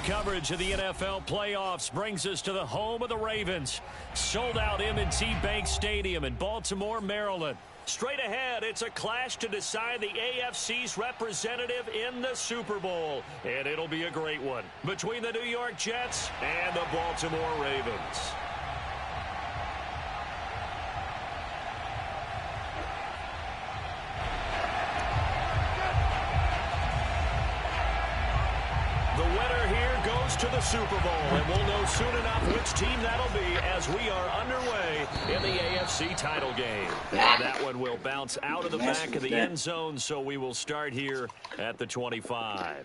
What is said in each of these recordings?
coverage of the NFL playoffs brings us to the home of the Ravens. Sold out M&T Bank Stadium in Baltimore, Maryland. Straight ahead, it's a clash to decide the AFC's representative in the Super Bowl. And it'll be a great one between the New York Jets and the Baltimore Ravens. The winner here goes to the Super Bowl, and we'll know soon enough which team that'll be as we are underway in the AFC title game. And that one will bounce out of the back of the end zone, so we will start here at the 25.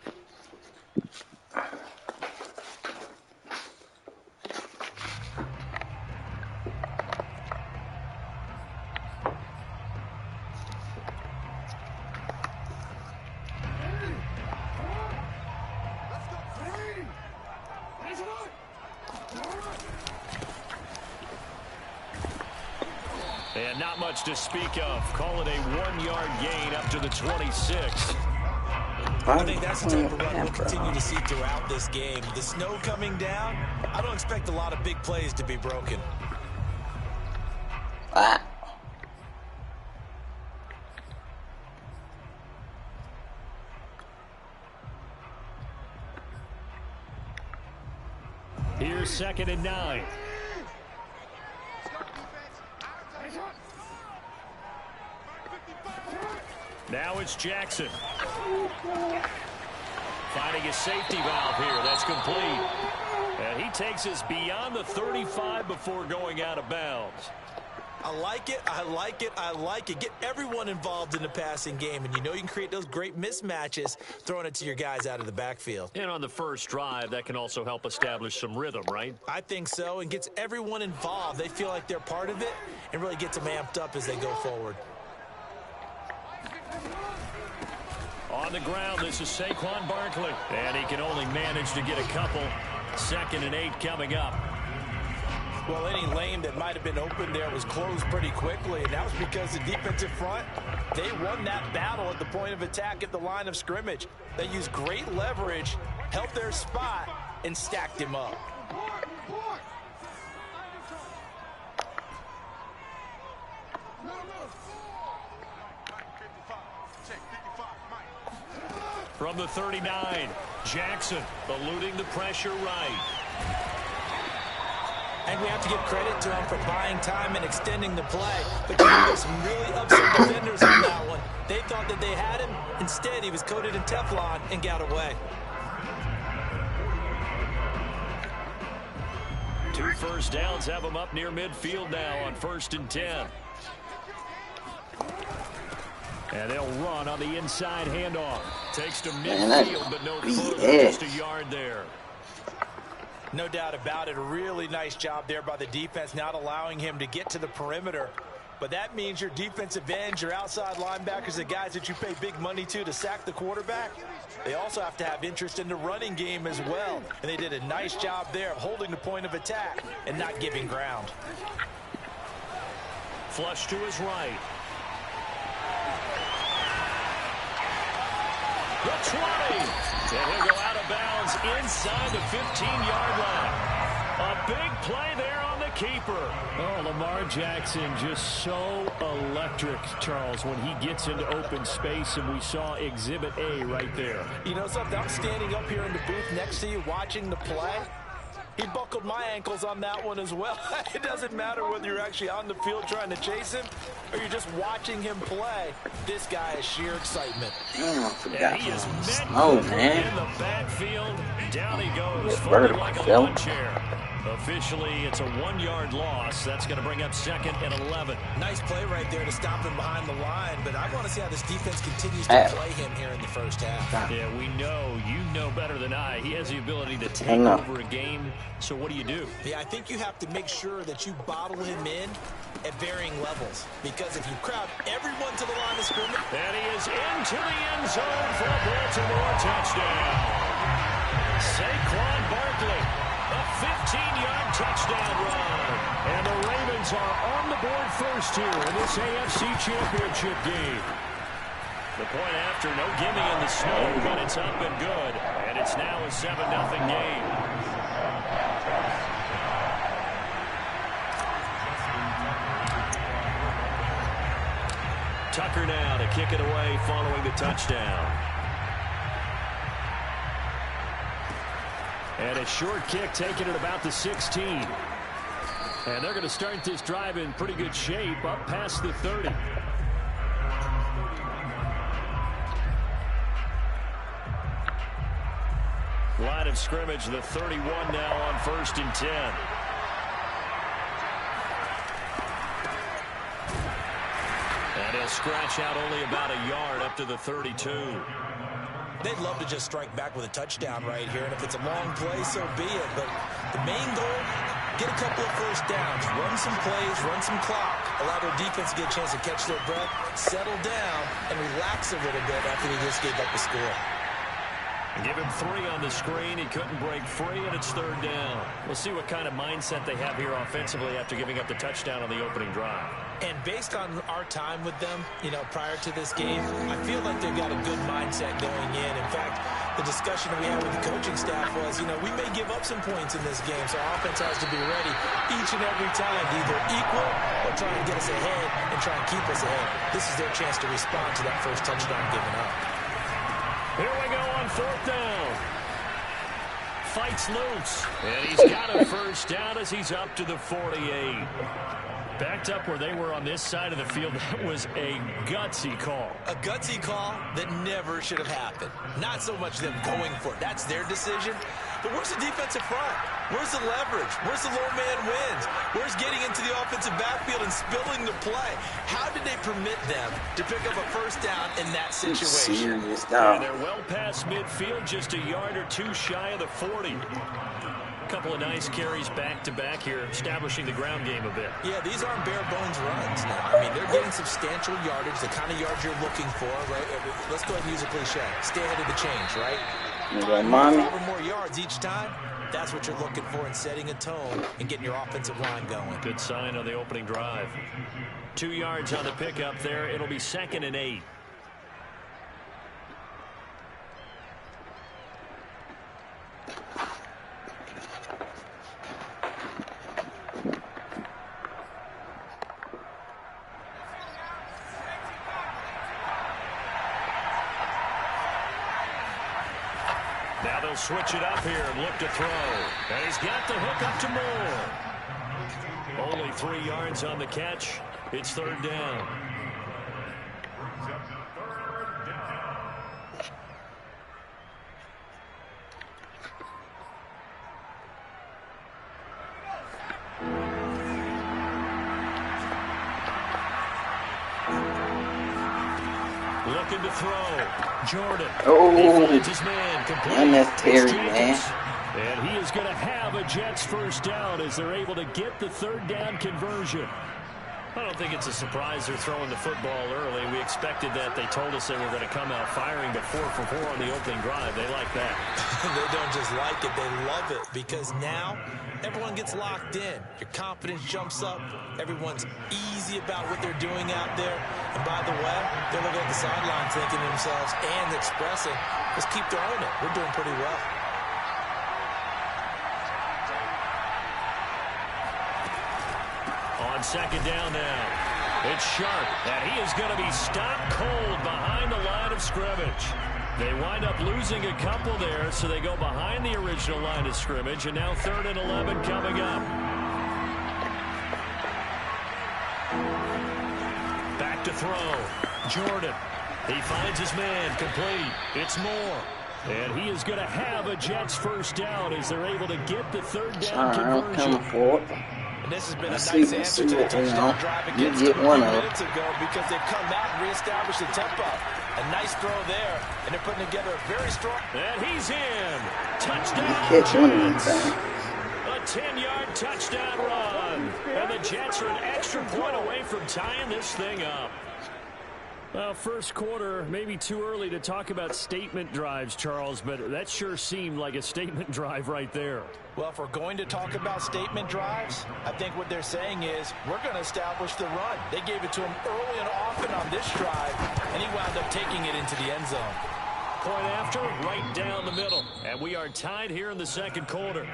And not much to speak of. Call it a 1-yard gain up to the 26. I think that's the type of run we'll continue to see throughout this game. The snow coming down, I don't expect a lot of big plays to be broken. Here's 2nd and 9. Now it's Jackson. Finding a safety valve here. That's complete. And he takes us beyond the 35 before going out of bounds. I like it. I like it. I like it. Get everyone involved in the passing game, and you know you can create those great mismatches throwing it to your guys out of the backfield. And on the first drive, that can also help establish some rhythm, right? I think so, and gets everyone involved. They feel like they're part of it and really gets them amped up as they go forward. On the ground, this is Saquon Barkley. And he can only manage to get a couple. 2nd and 8 coming up. Well, any lane that might have been open there was closed pretty quickly, and that was because the defensive front, they won that battle at the point of attack at the line of scrimmage. They used great leverage, held their spot, and stacked him up. From the 39, Jackson eluding the pressure right. And we have to give credit to him for buying time and extending the play. But there were some really upset defenders on that one. They thought that they had him. Instead, he was coated in Teflon and got away. 2 first downs have him up near midfield now on 1st and 10. And they'll run on the inside handoff. Takes to midfield, but no further, just a yard there. No doubt about it. A really nice job there by the defense, not allowing him to get to the perimeter. But that means your defensive ends, your outside linebackers, the guys that you pay big money to sack the quarterback, they also have to have interest in the running game as well. And they did a nice job there of holding the point of attack and not giving ground. Flush to his right. The 20. And he'll go out of bounds inside the 15-yard line. A big play there on the keeper. Oh, Lamar Jackson just so electric, Charles, when he gets into open space, and we saw Exhibit A right there. You know something? I'm standing up here in the booth next to you watching the play. He buckled my ankles on that one as well. It doesn't matter whether you're actually on the field trying to chase him or you're just watching him play. This guy is sheer excitement. Damn, I forgot he is snow, man. In the backfield, down he goes, falling like a lawn chair. Officially, it's a 1-yard loss. That's going to bring up 2nd and 11. Nice play right there to stop him behind the line, but I want to see how this defense continues to play him here in the first half. Yeah, we know. You know better than I. He has the ability to take over a game. So what do? Yeah, I think you have to make sure that you bottle him in at varying levels, because if you crowd everyone to the line of scrimmage. And he is into the end zone for a Baltimore touchdown. Saquon Barkley. A 15-yard touchdown run. And the Ravens are on the board first here in this AFC Championship game. The point after, no gimme in the snow, but it's up and good. And it's now a 7-0 game. Tucker now to kick it away following the touchdown. And a short kick taken at about the 16. And they're going to start this drive in pretty good shape up past the 30. Line of scrimmage, the 31 now on 1st and 10. And he'll scratch out only about a yard up to the 32. They'd love to just strike back with a touchdown right here, and if it's a long play, so be it. But the main goal, get a couple of first downs, run some plays, run some clock, allow their defense to get a chance to catch their breath, settle down, and relax a little bit after they just gave up the score. Give him 3 on the screen. He couldn't break free, and it's 3rd down. We'll see what kind of mindset they have here offensively after giving up the touchdown on the opening drive. And based on our time with them, prior to this game, I feel like they've got a good mindset going in. In fact, the discussion we had with the coaching staff was, we may give up some points in this game, so our offense has to be ready each and every time to either equal or try and get us ahead and try and keep us ahead. This is their chance to respond to that first touchdown given up. Here we go on 4th down. Fights loose. And he's got a first down as he's up to the 48. Backed up where they were on this side of the field. That was a gutsy call. A gutsy call that never should have happened. Not so much them going for it. That's their decision. But where's the defensive front? Where's the leverage? Where's the low man wins? Where's getting into the offensive backfield and spilling the play? How did they permit them to pick up a first down in that situation? And they're well past midfield, just a yard or 2 shy of the 40. Couple of nice carries back-to-back here, establishing the ground game a bit. Yeah, these aren't bare-bones runs now. I mean, they're getting substantial yardage, the kind of yards you're looking for, right? Let's go ahead and use a cliche. Stay ahead of the change, right? 5 or more yards each time, that's what you're looking for in setting a tone and getting your offensive line going. Good sign on the opening drive. 2 yards on the pickup there. It'll be 2nd and 8. Now they'll switch it up here and look to throw. And he's got the hook up to Moore. Only 3 yards on the catch. It's 3rd down. Looking to throw. Jordan. Oh, he his man complete. damn, that's Terry, man. And he is going to have a Jets first down as they're able to get the 3rd down conversion. I don't think it's a surprise they're throwing the football early. We expected that. They told us they were going to come out firing, but 4 for 4 on the opening drive. They like that. They don't just like it, they love it, because now everyone gets locked in. Your confidence jumps up. Everyone's easy about what they're doing out there. And by the way, they're looking at the sidelines thinking to themselves and expressing, just keep throwing it. We're doing pretty well. On 2nd down now, it's Sharp, and he is going to be stopped cold behind the line of scrimmage. They wind up losing a couple there, so they go behind the original line of scrimmage, and now 3rd and 11 coming up. Back to throw. Jordan. He finds his man complete. It's Moore. And he is going to have a Jets first down as they're able to get the 3rd down conversion. And this has been a nice answer to the touchdown drive against them a few minutes ago, because they've come out and reestablished the tempo. A nice throw there, and they're putting together a very strong. And he's in. Touchdown, Jets. A 10-yard touchdown run. And the Jets are an extra point away from tying this thing up. Well, first quarter, maybe too early to talk about statement drives, Charles, but that sure seemed like a statement drive right there. Well, if we're going to talk about statement drives, I think what they're saying is we're going to establish the run. They gave it to him early and often on this drive, and he wound up taking it into the end zone. Point after, right down the middle. And we are tied here in the second quarter.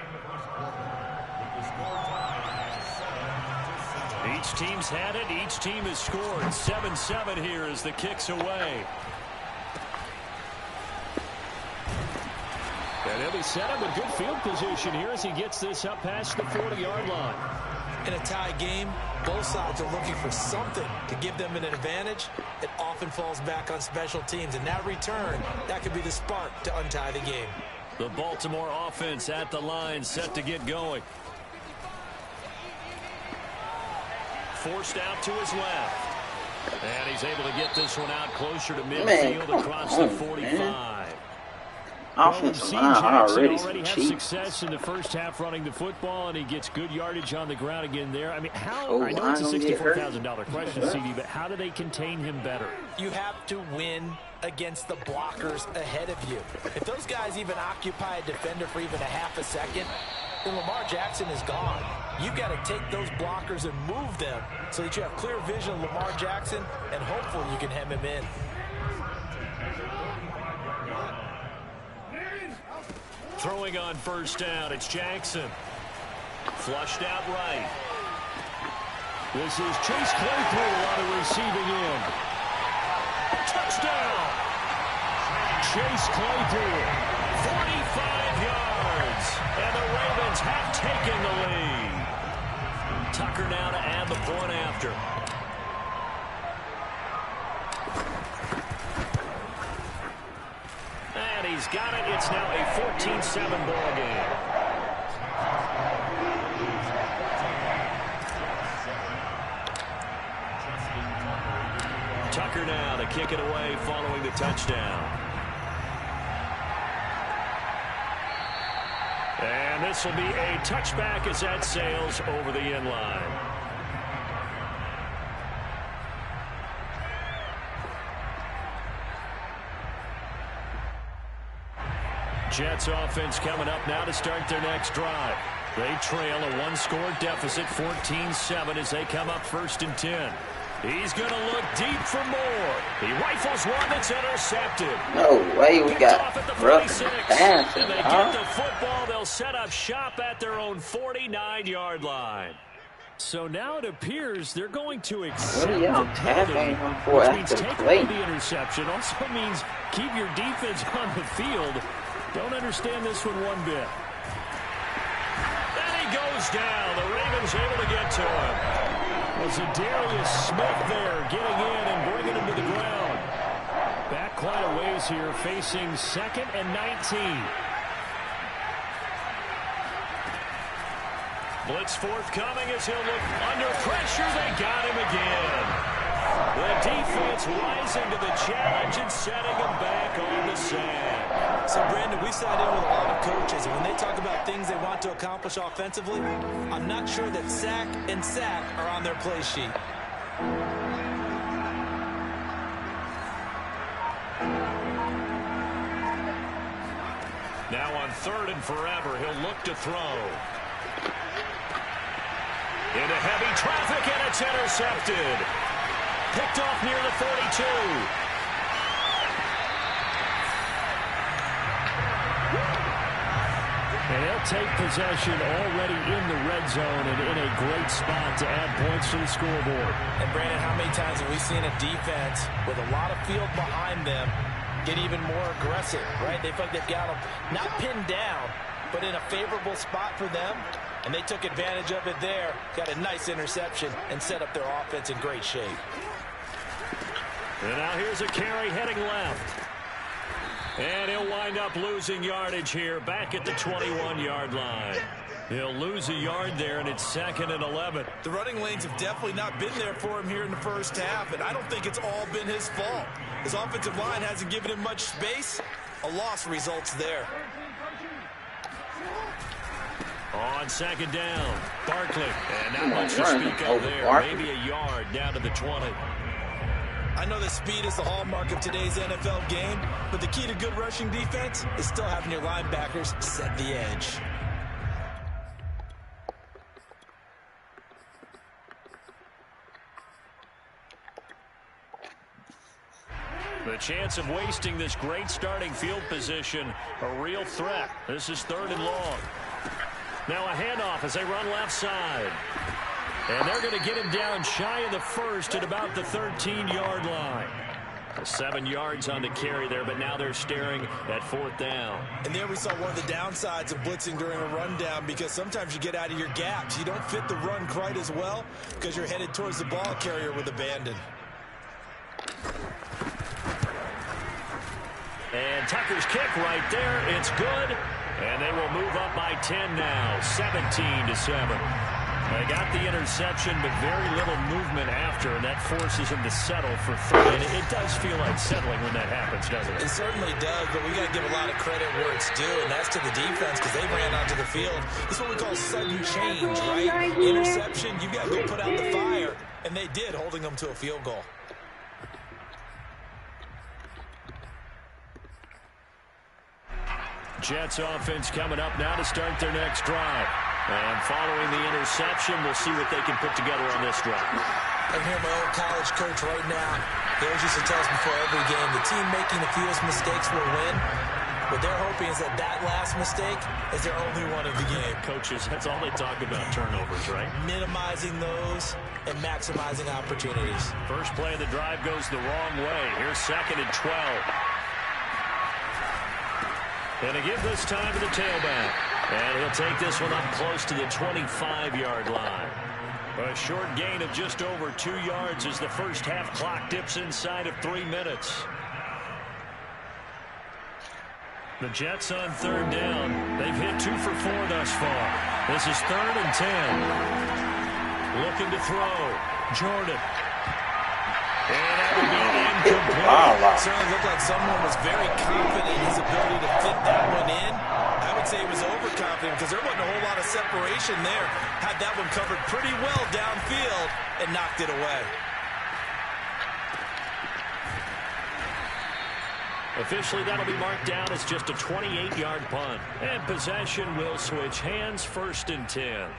Each team's had it. Each team has scored. 7-7 here as the kick's away. And he'll be set up in good field position here as he gets this up past the 40-yard line. In a tie game, both sides are looking for something to give them an advantage. It often falls back on special teams. And that return, that could be the spark to untie the game. The Baltimore offense at the line, set to get going. Forced out to his left. And he's able to get this one out closer to midfield across the 45. Offensive line already had success in the first half running the football, and he gets good yardage on the ground again there. I mean, I know it's a $64,000 question, CD, but how do they contain him better? You have to win against the blockers ahead of you. If those guys even occupy a defender for even a half a second, then Lamar Jackson is gone. You've got to take those blockers and move them so that you have clear vision of Lamar Jackson, and hopefully you can hem him in. Throwing on first down, it's Jackson. Flushed out right. This is Chase Claypool on the receiving end. Touchdown! Chase Claypool, 45 yards, and the Ravens have taken the lead. Tucker now to add the point after. And he's got it. It's now a 14-7 ball game. Tucker now to kick it away following the touchdown. And this will be a touchback as that sails over the end line. Jets offense coming up now to start their next drive. They trail a one-score deficit, 14-7, as they come up 1st and 10. He's going to look deep for Moore. He rifles one that's intercepted. No way, we got rough passing. And they get the football. They'll set up shop at their own 49-yard line. So now it appears they're going to accept the penalty, which means taking the interception. Also means keep your defense on the field. Don't understand this one bit. And he goes down. The Ravens able to get to him. Was Darius Smith there getting in and bringing him to the ground. Back quite a ways here, facing 2nd and 19. Blitz forthcoming as he'll look under pressure. They got him again. The defense rising to the challenge and setting him back on the sand. So, Brandon, we sat in with a lot of coaches, and when they talk about things they want to accomplish offensively, I'm not sure that sack and sack are on their play sheet. Now on 3rd and forever, he'll look to throw. Into heavy traffic, and it's intercepted. Picked off near the 42. And they'll take possession already in the red zone and in a great spot to add points to the scoreboard. And, Brandon, how many times have we seen a defense with a lot of field behind them get even more aggressive, right? They feel like they've got them not pinned down, but in a favorable spot for them. And they took advantage of it there, got a nice interception, and set up their offense in great shape. And now here's a carry heading left. And he'll wind up losing yardage here back at the 21-yard line. He'll lose a yard there, and it's 2nd and 11. The running lanes have definitely not been there for him here in the first half, and I don't think it's all been his fault. His offensive line hasn't given him much space. A loss results there. On 2nd down, Barkley. And not much to speak of there. Maybe a yard down to the 20. I know that speed is the hallmark of today's NFL game, but the key to good rushing defense is still having your linebackers set the edge. The chance of wasting this great starting field position, a real threat. This is 3rd and long. Now a handoff as they run left side. And they're going to get him down shy of the first at about the 13-yard line. 7 yards on the carry there, but now they're staring at 4th down. And there we saw one of the downsides of blitzing during a rundown, because sometimes you get out of your gaps. You don't fit the run quite as well because you're headed towards the ball carrier with abandon. And Tucker's kick right there. It's good. And they will move up by 10 now, 17-7. They got the interception, but very little movement after, and that forces him to settle for 3. And it does feel like settling when that happens, doesn't it? It certainly does, but we got to give a lot of credit where it's due, and that's to the defense, because they ran onto the field. This is what we call sudden change, right? Interception, you got to go put out the fire, and they did, holding them to a field goal. Jets offense coming up now to start their next drive. And following the interception, we'll see what they can put together on this drive. I hear my old college coach right now. He always used to tell us before every game, the team making the fewest mistakes will win. What they're hoping is that last mistake is their only one of the game. Coaches, that's all they talk about, turnovers, right? Minimizing those and maximizing opportunities. First play of the drive goes the wrong way. Here's 2nd and 12. And to give this time to the tailback. And he'll take this one up close to the 25-yard line. A short gain of just over 2 yards as the first half clock dips inside of 3 minutes. The Jets on 3rd down. They've hit 2 for 4 thus far. This is 3rd and 10. Looking to throw. Jordan. And that will be incomplete. Certainly looked like someone was very confident in his ability to fit that one in. I would say he was overconfident because there wasn't a whole lot of separation there. Had that one covered pretty well downfield and knocked it away. Officially, that'll be marked down as just a 28-yard punt. And possession will switch hands, 1st and 10.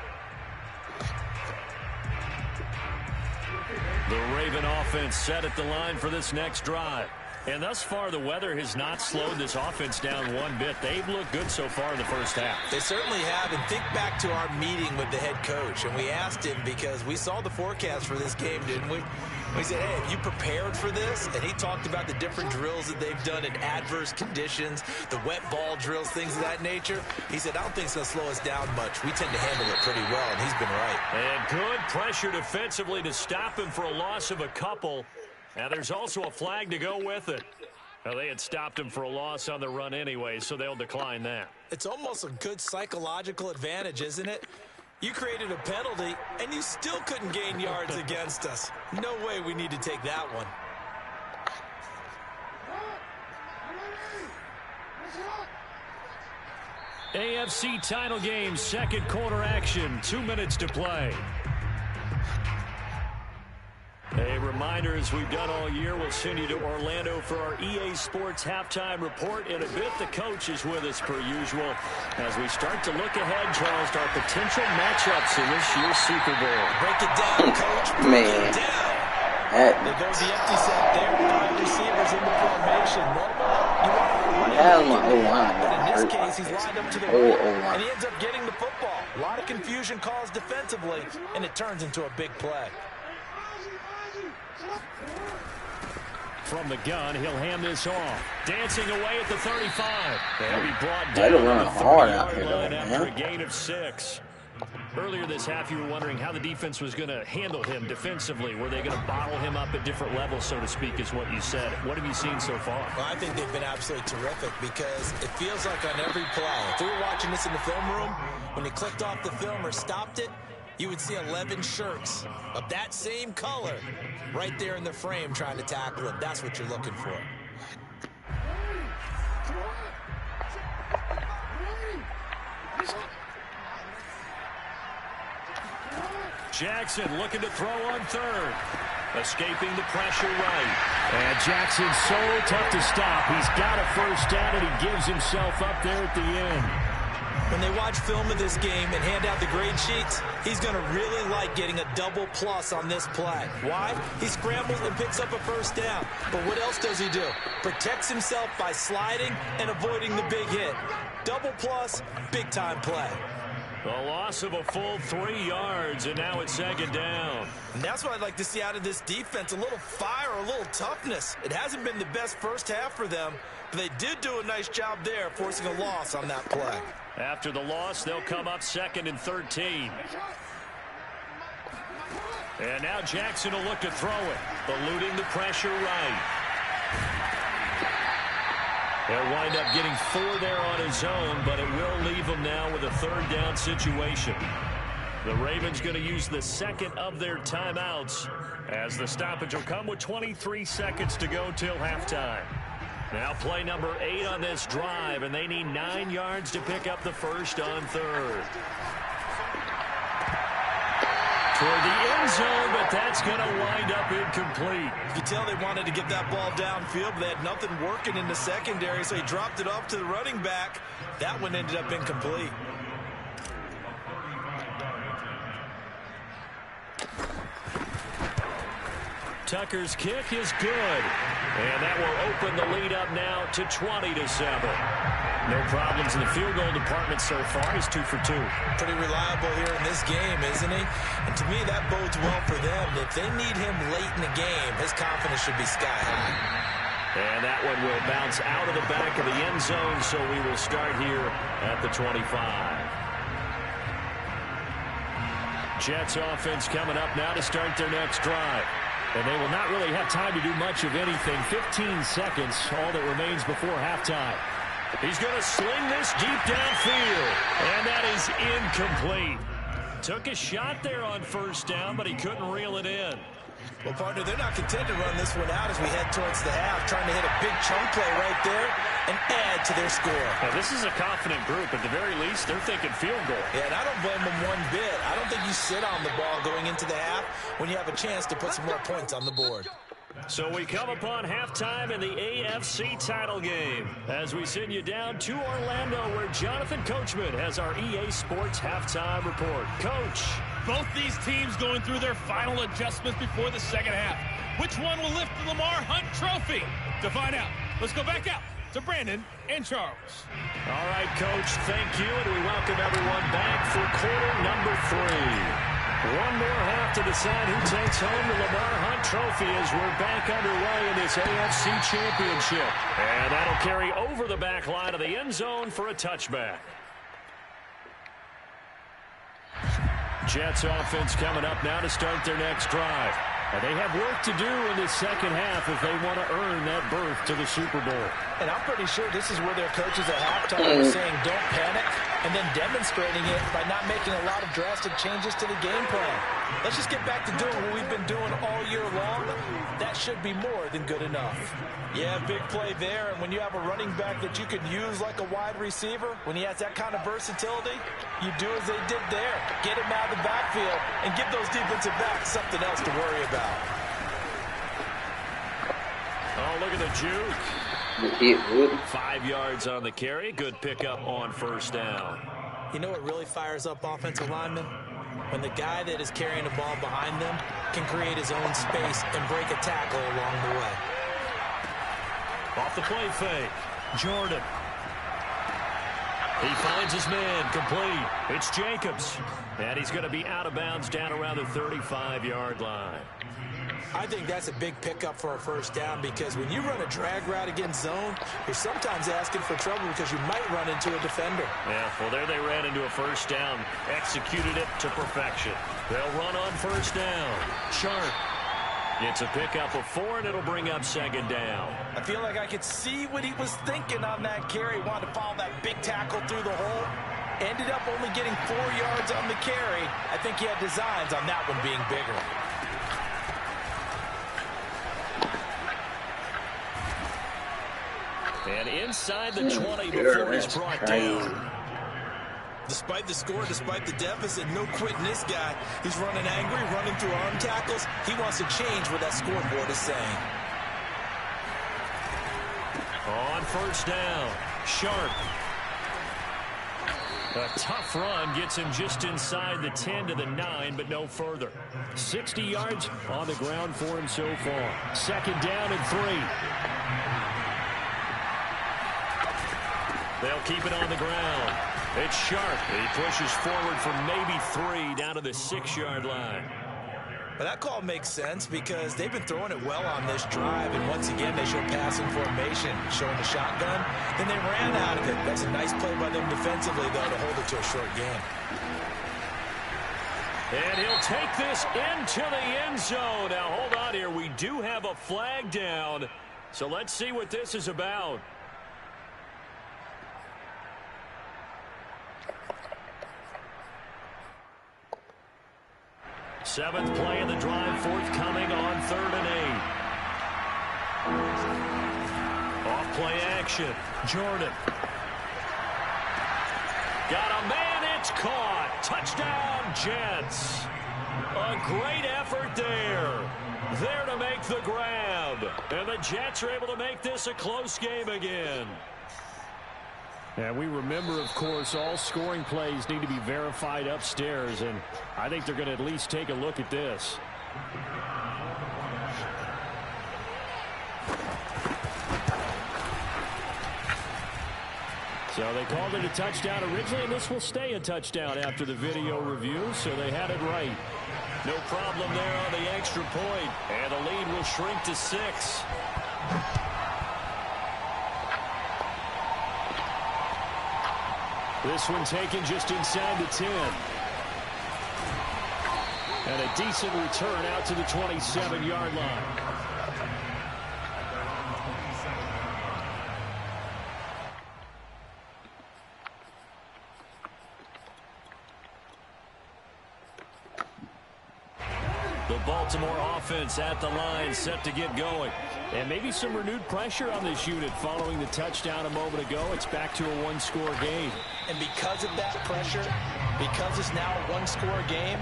The Raven offense set at the line for this next drive. And thus far, the weather has not slowed this offense down one bit. They've looked good so far in the first half. They certainly have. And think back to our meeting with the head coach. And we asked him, because we saw the forecast for this game, didn't we? We said, hey, have you prepared for this? And he talked about the different drills that they've done in adverse conditions, the wet ball drills, things of that nature. He said, I don't think it's going to slow us down much. We tend to handle it pretty well, and he's been right. And good pressure defensively to stop him for a loss of a couple. Now, there's also a flag to go with it. Now, they had stopped him for a loss on the run anyway, so they'll decline that. It's almost a good psychological advantage, isn't it? You created a penalty, and you still couldn't gain yards against us. No way we need to take that one. AFC title game, 2nd quarter action, 2 minutes to play. A reminder, as we've done all year, we'll send you to Orlando for our EA Sports halftime report. In a bit, the coach is with us per usual as we start to look ahead, Charles, to our potential matchups in this year's Super Bowl. Break it down, Coach. Break it down. There goes the empty set there. 5 receivers in the formation. But in this case, he's lined up to the right, and he ends up getting the football. A lot of confusion caused defensively, and it turns into a big play. From the gun, he'll hand this off. Dancing away at the 35. They'll be brought down on the 30-yard line after a gain of 6. Earlier this half, you were wondering how the defense was going to handle him defensively. Were they going to bottle him up at different levels, so to speak, is what you said. What have you seen so far? Well, I think they've been absolutely terrific because it feels like on every play, if we were watching this in the film room, when he clicked off the film or stopped it, you would see 11 shirts of that same color right there in the frame trying to tackle him. That's what you're looking for. Jackson looking to throw on 3rd. Escaping the pressure right. And Jackson's so tough to stop. He's got a first down, and he gives himself up there at the end. When they watch film of this game and hand out the grade sheets, he's going to really like getting a double plus on this play. Why? He scrambles and picks up a first down. But what else does he do? Protects himself by sliding and avoiding the big hit. Double plus, big-time play. A loss of a full 3 yards, and now it's second down. And that's what I'd like to see out of this defense, a little fire, a little toughness. It hasn't been the best first half for them, but they did do a nice job there, forcing a loss on that play. After the loss, they'll come up 2nd and 13. And now Jackson will look to throw it, eluding the pressure right. He'll wind up getting 4 there on his own, but it will leave him now with a 3rd down situation. The Ravens going to use the 2nd of their timeouts, as the stoppage will come with 23 seconds to go till halftime. Now play number 8 on this drive, and they need 9 yards to pick up the first on 3rd. Toward the end zone, but that's going to wind up incomplete. You can tell they wanted to get that ball downfield, but they had nothing working in the secondary, so he dropped it off to the running back. That one ended up incomplete. Tucker's kick is good, and that will open the lead up now to 20-7. No problems in the field goal department so far. He's 2 for 2. Pretty reliable here in this game, isn't he? And to me, that bodes well for them. If they need him late in the game, his confidence should be sky high. And that one will bounce out of the back of the end zone, so we will start here at the 25. Jets offense coming up now to start their next drive. And they will not really have time to do much of anything. 15 seconds, all that remains before halftime. He's going to sling this deep downfield, and that is incomplete. Took a shot there on first down, but he couldn't reel it in. Well, partner, they're not content to run this one out as we head towards the half, trying to hit a big chunk play right there and add to their score. Now, this is a confident group. At the very least, they're thinking field goal. Yeah, and I don't blame them one bit. I don't think you sit on the ball going into the half when you have a chance to put some more points on the board. So we come upon halftime in the AFC title game as we send you down to Orlando, where Jonathan Coachman has our EA Sports halftime report. Coach. Both these teams going through their final adjustments before the second half. Which one will lift the Lamar Hunt Trophy? To find out, let's go back out to Brandon and Charles. All right, Coach, thank you, and we welcome everyone back for quarter number 3. One more half to decide who takes home the Lamar Hunt Trophy as we're back underway in this AFC Championship. And that'll carry over the back line of the end zone for a touchback. Jets offense coming up now to start their next drive. And they have work to do in this second half if they want to earn that berth to the Super Bowl. And I'm pretty sure this is where their coaches at halftime are saying don't panic, and then demonstrating it by not making a lot of drastic changes to the game plan. Let's just get back to doing what we've been doing all year long. That should be more than good enough. Yeah, big play there, and when you have a running back that you can use like a wide receiver, when he has that kind of versatility, you do as they did there. Get him out of the backfield and give those defensive backs something else to worry about. Oh, look at the juke. 5 yards on the carry. Good pickup on first down. You know what really fires up offensive linemen? When the guy that is carrying the ball behind them can create his own space and break a tackle along the way. Off the play fake. Jordan. He finds his man, complete. It's Jacobs. And he's going to be out of bounds down around the 35-yard line. I think that's a big pickup for a first down, because when you run a drag route against zone, you're sometimes asking for trouble because you might run into a defender. Yeah, well, there they ran into a first down. Executed it to perfection. They'll run on first down. Sharp. It's a pickup of 4, and it'll bring up second down. I feel like I could see what he was thinking on that carry. Wanted to follow that big tackle through the hole. Ended up only getting 4 yards on the carry. I think he had designs on that one being bigger. And inside the 20 before he's brought down. Despite the score, despite the deficit, no quitting this guy. He's running angry, running through arm tackles. He wants to change what that scoreboard is saying. On first down, Sharp. A tough run gets him just inside the 10 to the 9, but no further. 60 yards on the ground for him so far. Second down and 3. They'll keep it on the ground. It's Sharp. He pushes forward for maybe 3 down to the 6-yard line. But that call makes sense because they've been throwing it well on this drive, and once again they show passing formation, showing the shotgun. Then they ran out of it. That's a nice play by them defensively, though, to hold it to a short game. And he'll take this into the end zone. Now, hold on here. We do have a flag down, so let's see what this is about. Seventh play of the drive, forthcoming on 3rd and 8. Off play action. Jordan. Got a man, it's caught. Touchdown, Jets. A great effort there. There to make the grab. And the Jets are able to make this a close game again. And we remember, of course, all scoring plays need to be verified upstairs, and I think they're going to at least take a look at this. So they called it a touchdown originally, and this will stay a touchdown after the video review, so they had it right. No problem there on the extra point, and the lead will shrink to 6. This one taken just inside the 10. And a decent return out to the 27-yard line. The Baltimore offense at the line, set to get going. And maybe some renewed pressure on this unit following the touchdown a moment ago. It's back to a one-score game. And because of that pressure, because it's now a one-score game,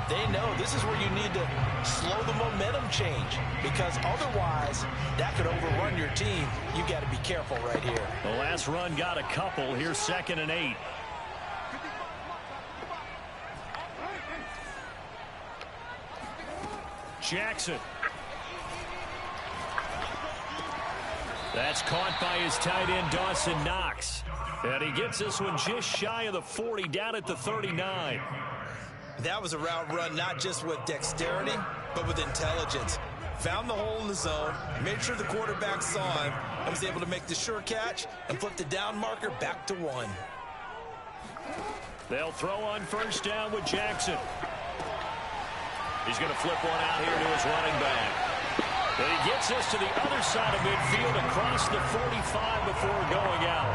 they know this is where you need to slow the momentum change. Because otherwise, that could overrun your team. You got to be careful right here. The last run got a couple. Here's 2nd and 8. Jackson. That's caught by his tight end, Dawson Knox. And he gets this one just shy of the 40, down at the 39. That was a route run not just with dexterity, but with intelligence. Found the hole in the zone, made sure the quarterback saw him, and was able to make the sure catch and flip the down marker back to 1. They'll throw on first down with Jackson. He's going to flip one out here to his running back. And he gets this to the other side of midfield across the 45 before going out.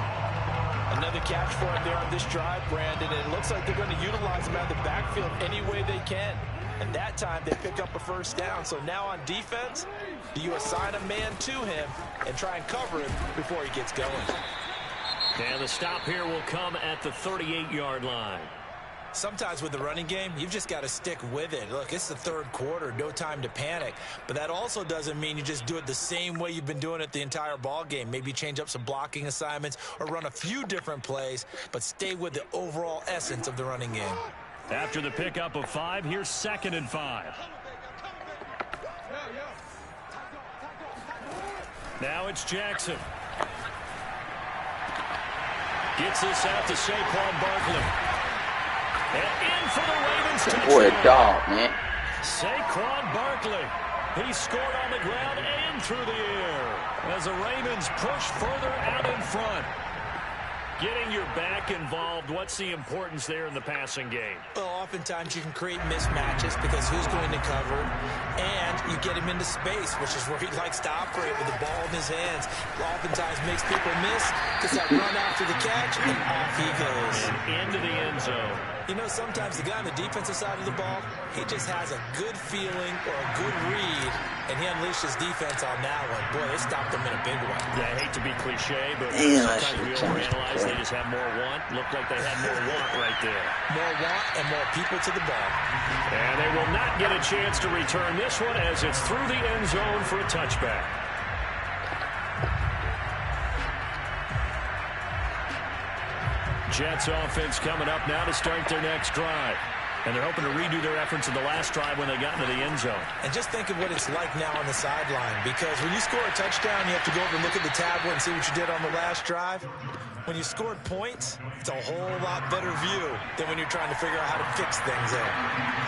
Another catch for him there on this drive, Brandon. And it looks like they're going to utilize him out of the backfield any way they can. And that time they pick up a first down. So now on defense, do you assign a man to him and try and cover him before he gets going? And the stop here will come at the 38-yard line. Sometimes with the running game, you've just got to stick with it. Look, it's the 3rd quarter, no time to panic. But that also doesn't mean you just do it the same way you've been doing it the entire ball game. Maybe change up some blocking assignments or run a few different plays, but stay with the overall essence of the running game. After the pickup of 5, here's 2nd and 5. Now it's Jackson. Gets this out to Saquon Barkley. And in for the Ravens touchdown. Boy, a dog, man. Saquon Barkley. He scored on the ground and through the air as the Ravens push further out in front. Getting your back involved, what's the importance there in the passing game? Well, oftentimes you can create mismatches because who's going to cover, and you get him into space, which is where he likes to operate with the ball in his hands. Oftentimes makes people miss, gets that run after the catch, and off he goes. And into the end zone. You know, sometimes the guy on the defensive side of the ball, he just has a good feeling or a good read, and he unleashed his defense on that one. Boy, they stopped him in a big way. Yeah, I hate to be cliche, but Damn, sometimes we overanalyze. They just have more want. Looked like they had more want right there. More want and more people to the ball. And they will not get a chance to return this one as it's through the end zone for a touchback. Jets offense coming up now to start their next drive. And they're hoping to redo their efforts in the last drive when they got into the end zone. And just think of what it's like now on the sideline, because when you score a touchdown, you have to go over and look at the tablet and see what you did on the last drive. When you scored points, it's a whole lot better view than when you're trying to figure out how to fix things there.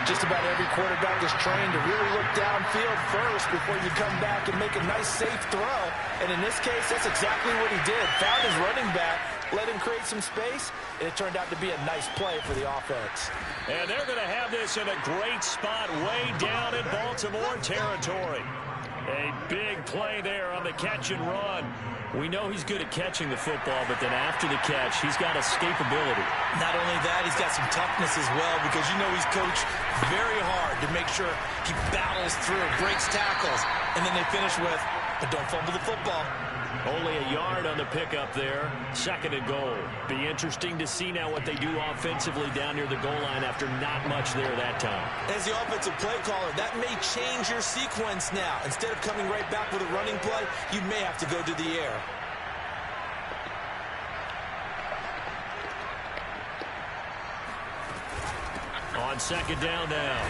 Just about every quarterback is trained to really look downfield first before you come back and make a nice, safe throw. And in this case, that's exactly what he did. Found his running back, let him create some space, and it turned out to be a nice play for the offense. And they're going to have this in a great spot way down in Baltimore territory. A big play there on the catch and run. We know he's good at catching the football, but then after the catch, he's got escapability. Not only that, he's got some toughness as well, because you know he's coached very hard to make sure he battles through, breaks tackles, and then they finish with, but don't fumble the football. Only a yard on the pickup there. 2nd and goal. Be interesting to see now what they do offensively down near the goal line after not much there that time. As the offensive play caller, that may change your sequence now. Instead of coming right back with a running play, you may have to go to the air. On 2nd down now.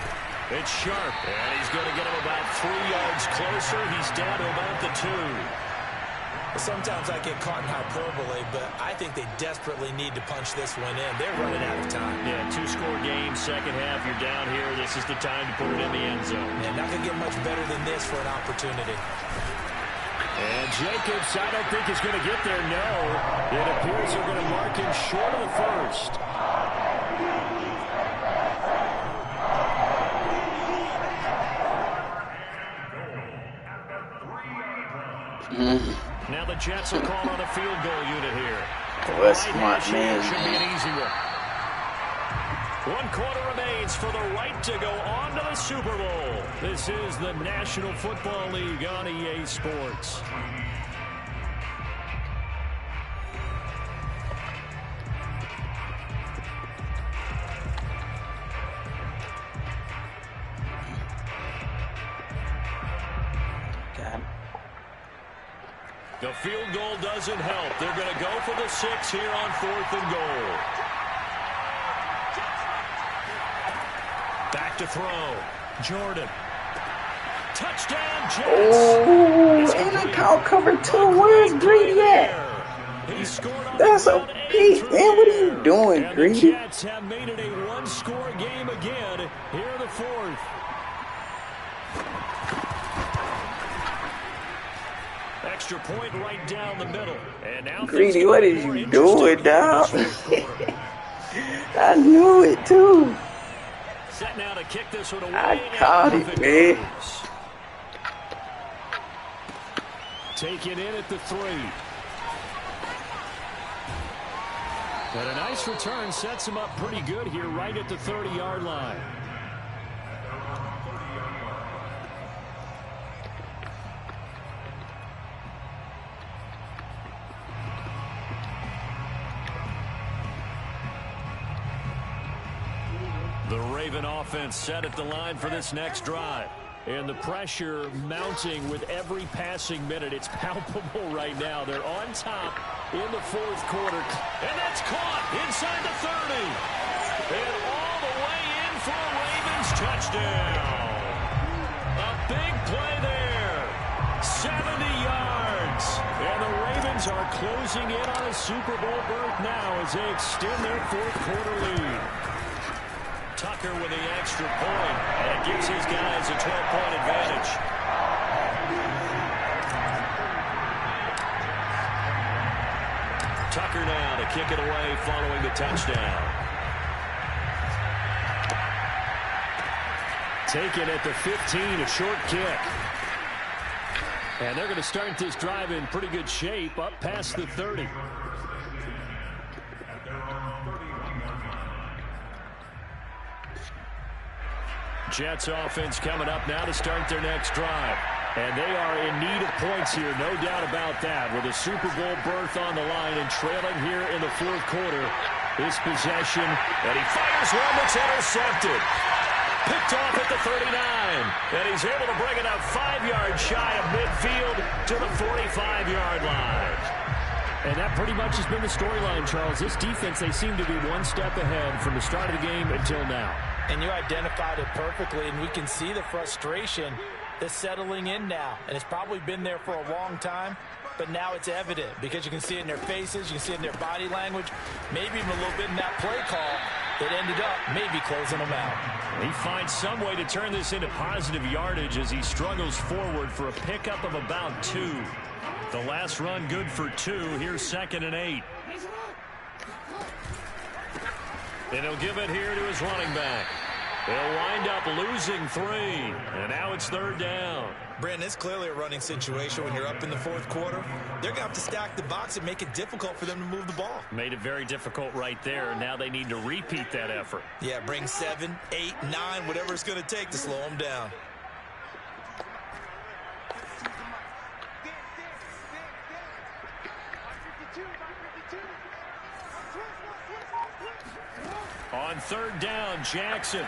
It's Sharp, and he's going to get him about 3 yards closer. He's down to about the 2. Sometimes I get caught in hyperbole, but I think they desperately need to punch this one in. They're running out of time. Yeah, 2-score game, second half. You're down here. This is the time to put it in the end zone. And not going to get much better than this for an opportunity. And Jacobs, I don't think is going to get there. No. It appears they're going to mark him short of the first. Now the Jets will call on a field goal unit here. What's my man? Should be an easy one. 1 quarter remains for the right to go on to the Super Bowl. This is the National Football League on EA Sports. The field goal doesn't help. They're going to go for the 6 here on 4th and goal. Back to throw. Jordan. Touchdown, Jets. Oh, and I caught cover 2. Where's Greedy at? He scored on That's a beat, man. What are you doing, and Greedy? the Jets have made it a 1-score game again here in the 4th. Extra point right down the middle. And now Greedy, what is you doing, dog? I knew it, too. Set now to kick this one away. I caught it, man. Taken in at the 3. But a nice return sets him up pretty good here right at the 30-yard line. The Raven offense set at the line for this next drive. And the pressure mounting with every passing minute. It's palpable right now. They're on top in the 4th quarter. And that's caught inside the 30. And all the way in for a Ravens touchdown. A big play there. 70 yards. And the Ravens are closing in on a Super Bowl berth now as they extend their 4th quarter lead. Tucker with the extra point, and it gives his guys a 12-point advantage. Tucker now to kick it away following the touchdown. Taken at the 15, a short kick. And they're going to start this drive in pretty good shape up past the 30. Jets offense coming up now to start their next drive. And they are in need of points here, no doubt about that. With a Super Bowl berth on the line and trailing here in the fourth quarter. This possession, and he fires one that's intercepted. Picked off at the 39. And he's able to bring it up 5 yards shy of midfield to the 45-yard line. And that pretty much has been the storyline, Charles. This defense, they seem to be one step ahead from the start of the game until now. And you identified it perfectly, and we can see the frustration that's settling in now. And it's probably been there for a long time, but now it's evident because you can see it in their faces, you can see it in their body language, maybe even a little bit in that play call that ended up maybe closing them out. He finds some way to turn this into positive yardage as he struggles forward for a pickup of about 2. The last run good for 2. Here's 2nd and 8. And he'll give it here to his running back. They'll wind up losing 3. And now it's 3rd down. Brandon, it's clearly a running situation when you're up in the fourth quarter. They're going to have to stack the box and make it difficult for them to move the ball. Made it very difficult right there. Now they need to repeat that effort. Yeah, bring 7, 8, 9, whatever it's going to take to slow them down. On 3rd down, Jackson.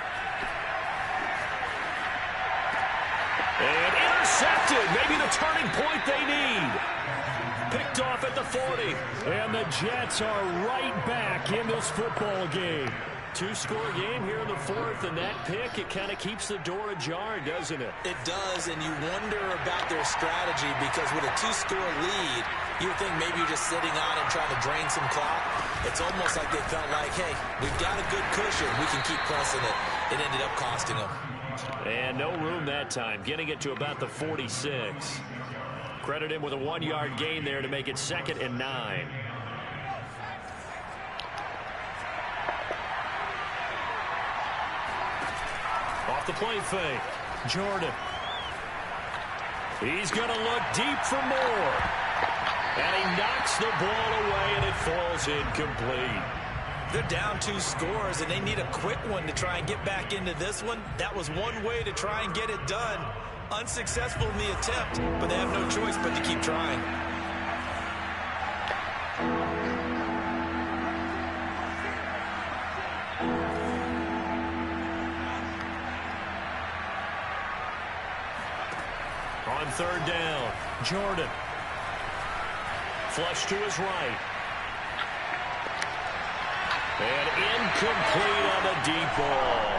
And intercepted. Maybe the turning point they need. Picked off at the 40. And the Jets are right back in this football game. 2-score game here in the 4th, and that pick, it kind of keeps the door ajar, doesn't it? It does, and you wonder about their strategy because with a 2-score lead, you would think maybe you're just sitting on and trying to drain some clock. It's almost like they felt like, hey, we've got a good cushion. We can keep pressing it. It ended up costing them. And no room that time, getting it to about the 46. Credit him with a 1-yard gain there to make it 2nd and 9. Off the play fake, Jordan. He's going to look deep for Moore. And he knocks the ball away, and it falls incomplete. They're down 2 scores, and they need a quick one to try and get back into this one. That was one way to try and get it done. Unsuccessful in the attempt, but they have no choice but to keep trying. On 3rd down, Jordan. Flush to his right. And incomplete on the deep ball.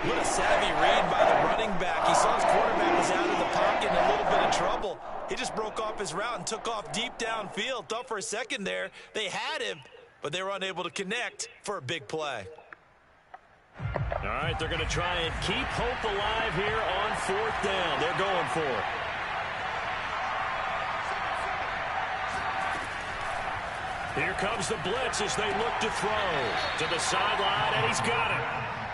What a savvy read by the running back. He saw his quarterback was out of the pocket in a little bit of trouble. He just broke off his route and took off deep downfield. Thought for a second there they had him, but they were unable to connect for a big play. All right, they're going to try and keep hope alive here on 4th down. They're going for it. Here comes the blitz as they look to throw. To the sideline, and he's got it.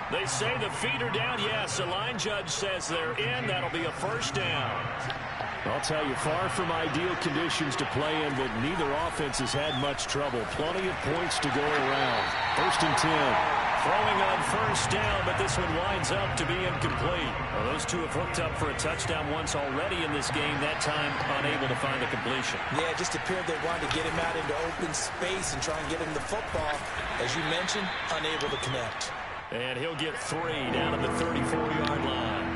They say the feet are down. Yes, the line judge says they're in. That'll be a 1st down. I'll tell you, far from ideal conditions to play in, but neither offense has had much trouble. Plenty of points to go around. 1st and 10. Throwing on 1st down, but this one winds up to be incomplete. Well, those two have hooked up for a touchdown once already in this game, that time unable to find the completion. Yeah, it just appeared they wanted to get him out into open space and try and get him the football. As you mentioned, unable to connect. And he'll get 3 down at the 34-yard line.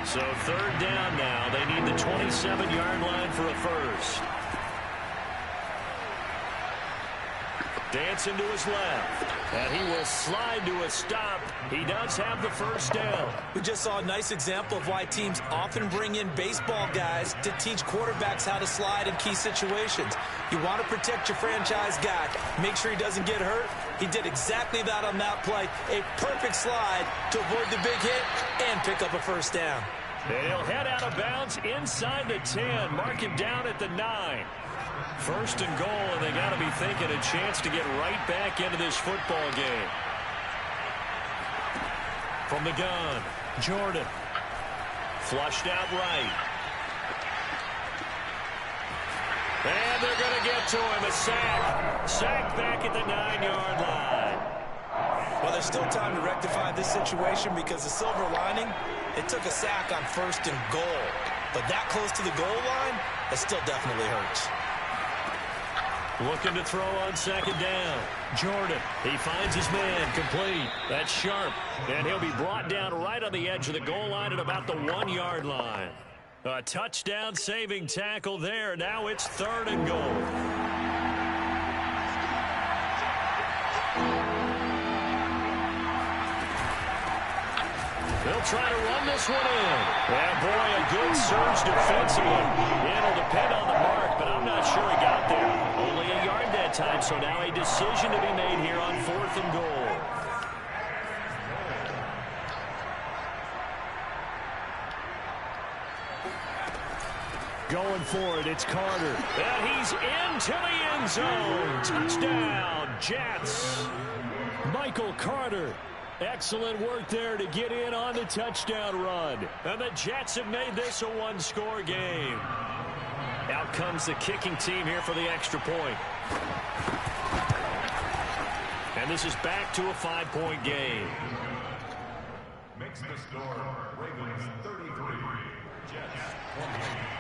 So 3rd down now. They need the 27-yard line for a 1st. Dancing to his left, and he will slide to a stop. He does have the 1st down. We just saw a nice example of why teams often bring in baseball guys to teach quarterbacks how to slide in key situations. You want to protect your franchise guy. Make sure he doesn't get hurt. He did exactly that on that play. A perfect slide to avoid the big hit and pick up a 1st down. And he'll head out of bounds inside the 10. Mark him down at the 9. 1st and goal, and they got to be thinking a chance to get right back into this football game. From the gun, Jordan. Flushed out right. And they're going to get to him. A sack. Sack back at the 9-yard line. Well, there's still time to rectify this situation because the silver lining, it took a sack on 1st and goal. But that close to the goal line, it still definitely hurts. Looking to throw on 2nd down. Jordan, he finds his man, complete. That's Sharp, and he'll be brought down right on the edge of the goal line at about the 1-yard line. A touchdown saving tackle there. Now it's 3rd and goal. They'll try to run this one in. Yeah, boy, a good surge defensively. It'll depend on the mark, but I'm not sure he got there. Only a yard that time, so now a decision to be made here on 4th and goal. Going for it, it's Carter. And he's into the end zone. Touchdown, Jets. Michael Carter. Excellent work there to get in on the touchdown run. And the Jets have made this a 1-score game. Out comes the kicking team here for the extra point. And this is back to a 5-point game. Makes the score Ravens 33, Jets 28.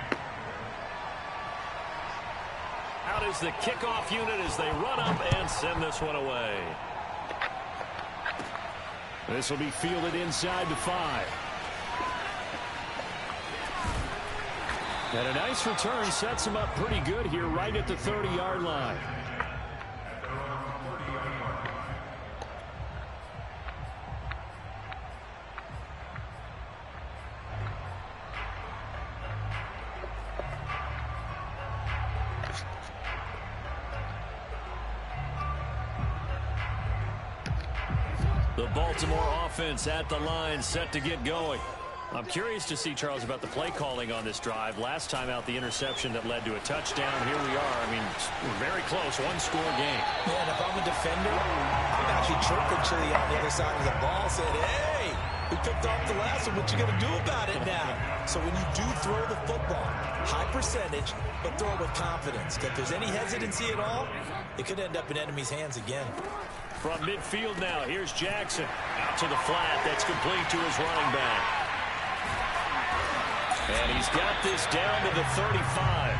Out is the kickoff unit as they run up and send this one away. This will be fielded inside the 5. And a nice return sets him up pretty good here right at the 30-yard line. The Baltimore offense at the line, set to get going. I'm curious to see, Charles, about the play calling on this drive. Last time out, the interception that led to a touchdown. Here we are. I mean, very close, 1-score game. Man, if I'm a defender, I'm actually chirping Chili on the other side of the ball, saying, hey, we picked off the last one. What you going to do about it now? So when you do throw the football, high percentage, but throw it with confidence. If there's any hesitancy at all, it could end up in enemy's hands again. From midfield now, here's Jackson. Out to the flat. That's complete to his running back. And he's got this down to the 35.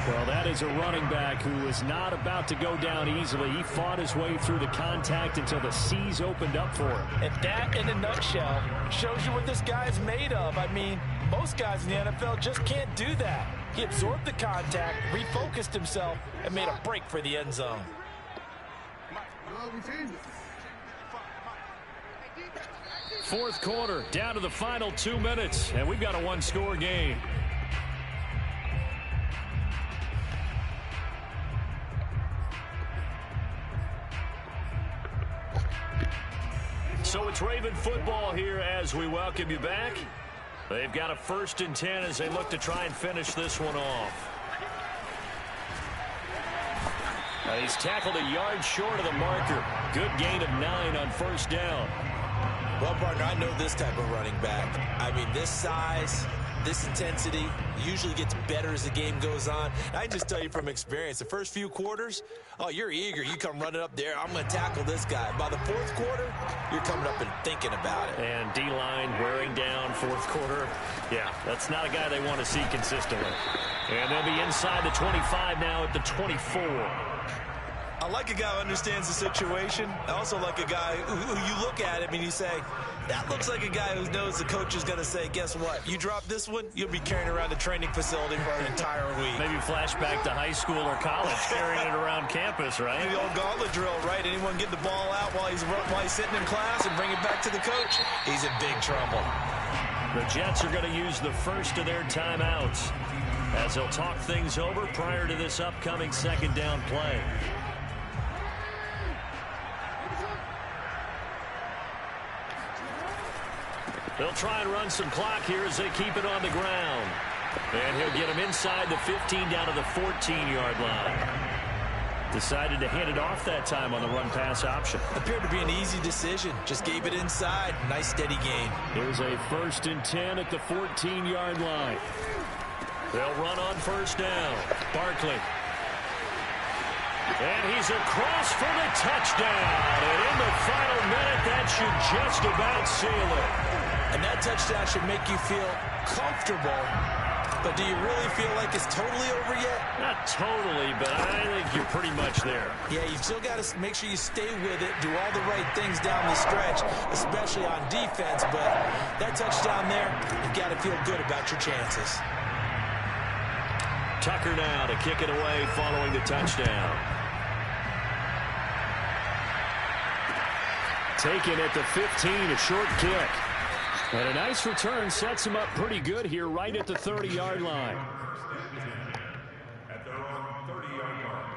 Well, that is a running back who was not about to go down easily. He fought his way through the contact until the seas opened up for him. And that, in a nutshell, shows you what this guy is made of. I mean, most guys in the NFL just can't do that. He absorbed the contact, refocused himself, and made a break for the end zone. Fourth quarter, down to the final 2 minutes, and we've got a 1-score game. So it's Raven football here as we welcome you back. They've got a 1st and 10 as they look to try and finish this one off. He's tackled a yard short of the marker. Good gain of 9 on 1st down. Well, partner, I know this type of running back. I mean, this size, this intensity usually gets better as the game goes on. I can just tell you from experience, the first few quarters, oh, you're eager. You come running up there. I'm going to tackle this guy. By the 4th quarter, you're coming up and thinking about it. And D-line wearing down 4th quarter. Yeah, that's not a guy they want to see consistently. And they'll be inside the 25 now at the 24. I like a guy who understands the situation. I also like a guy who you look at him and you say, that looks like a guy who knows the coach is going to say, guess what? You drop this one, you'll be carrying around the training facility for an entire week. Maybe flashback to high school or college, carrying it around campus, right? The old gauntlet drill, right? Anyone get the ball out while he's sitting in class and bring it back to the coach? He's in big trouble. The Jets are going to use the first of their timeouts as they'll talk things over prior to this upcoming 2nd down play. They'll try and run some clock here as they keep it on the ground. And he'll get him inside the 15 down to the 14-yard line. Decided to hand it off that time on the run-pass option. Appeared to be an easy decision. Just gave it inside. Nice, steady gain. Here's a 1st and 10 at the 14-yard line. They'll run on 1st down. Barkley. And he's across for the touchdown. And in the final minute, that should just about seal it. And that touchdown should make you feel comfortable. But do you really feel like it's totally over yet? Not totally, but I think you're pretty much there. Yeah, you still got to make sure you stay with it, do all the right things down the stretch, especially on defense. But that touchdown there, you've got to feel good about your chances. Tucker now to kick it away following the touchdown. Taken at the 15, a short kick. And a nice return sets him up pretty good here right at the 30-yard line. At their own 30-yard line.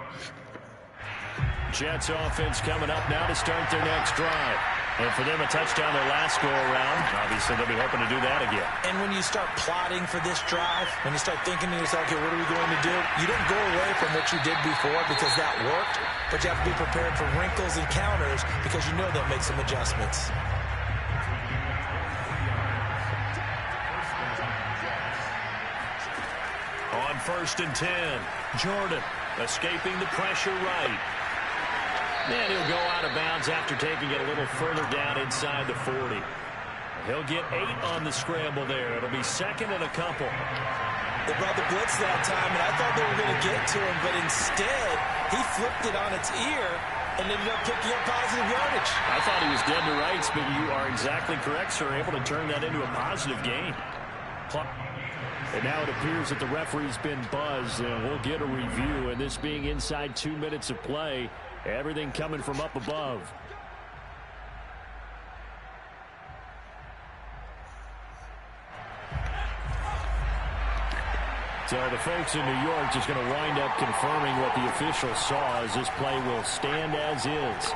Jets offense coming up now to start their next drive. And for them, a touchdown their last go-around. Obviously, they'll be hoping to do that again. And when you start plotting for this drive, when you start thinking to yourself, okay, what are we going to do? You don't go away from what you did before because that worked, but you have to be prepared for wrinkles and counters because you know they'll make some adjustments. On 1st and 10, Jordan escaping the pressure right. And he'll go out of bounds after taking it a little further down inside the 40. He'll get 8 on the scramble there. It'll be 2nd and a couple. They brought the blitz that time, and I thought they were going to get to him, but instead, he flipped it on its ear and ended up picking up positive yardage. I thought he was dead to rights, but you are exactly correct, sir. Able to turn that into a positive gain. And now it appears that the referee's been buzzed, and we'll get a review. And this being inside 2 minutes of play, everything coming from up above. So the folks in New York just going to wind up confirming what the official saw as this play will stand as is.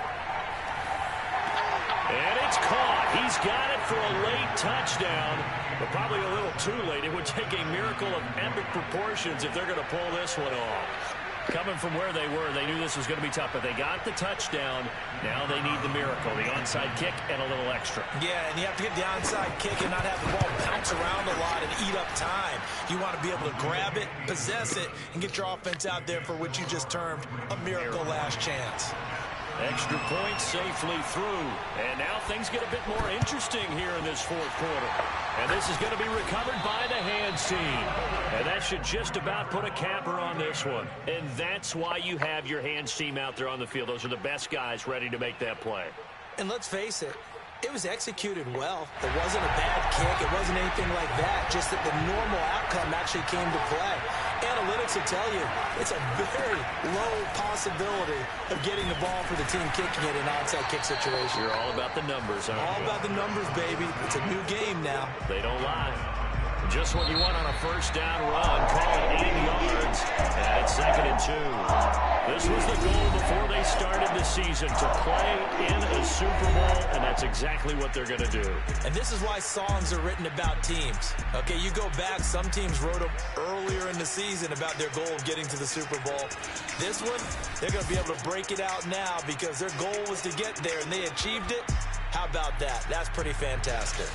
And it's caught. He's got it for a late touchdown, but probably a little too late. It would take a miracle of epic proportions if they're going to pull this one off. Coming from where they were, they knew this was going to be tough, but they got the touchdown. Now they need the miracle, the onside kick and a little extra. Yeah, and you have to get the onside kick and not have the ball bounce around a lot and eat up time. You want to be able to grab it, possess it, and get your offense out there for what you just termed a miracle last chance. Extra point safely through. And now things get a bit more interesting here in this 4th quarter. And this is going to be recovered by the hands team. And that should just about put a capper on this one. And that's why you have your hands team out there on the field. Those are the best guys ready to make that play. And let's face it, it was executed well. It wasn't a bad kick. It wasn't anything like that. Just that the normal outcome actually came to play. Analytics will tell you it's a very low possibility of getting the ball for the team kicking it in an onside kick situation. You're all about the numbers, aren't you? All about the numbers, baby. It's a new game now. They don't lie. Just what you want on a 1st down run. Call it 80 yards. And it's 2nd and 2. This was the goal before they started the season, to play in a Super Bowl, and that's exactly what they're going to do. And this is why songs are written about teams. Okay, you go back, some teams wrote them earlier in the season about their goal of getting to the Super Bowl. This one, they're going to be able to break it out now because their goal was to get there, and they achieved it. How about that? That's pretty fantastic.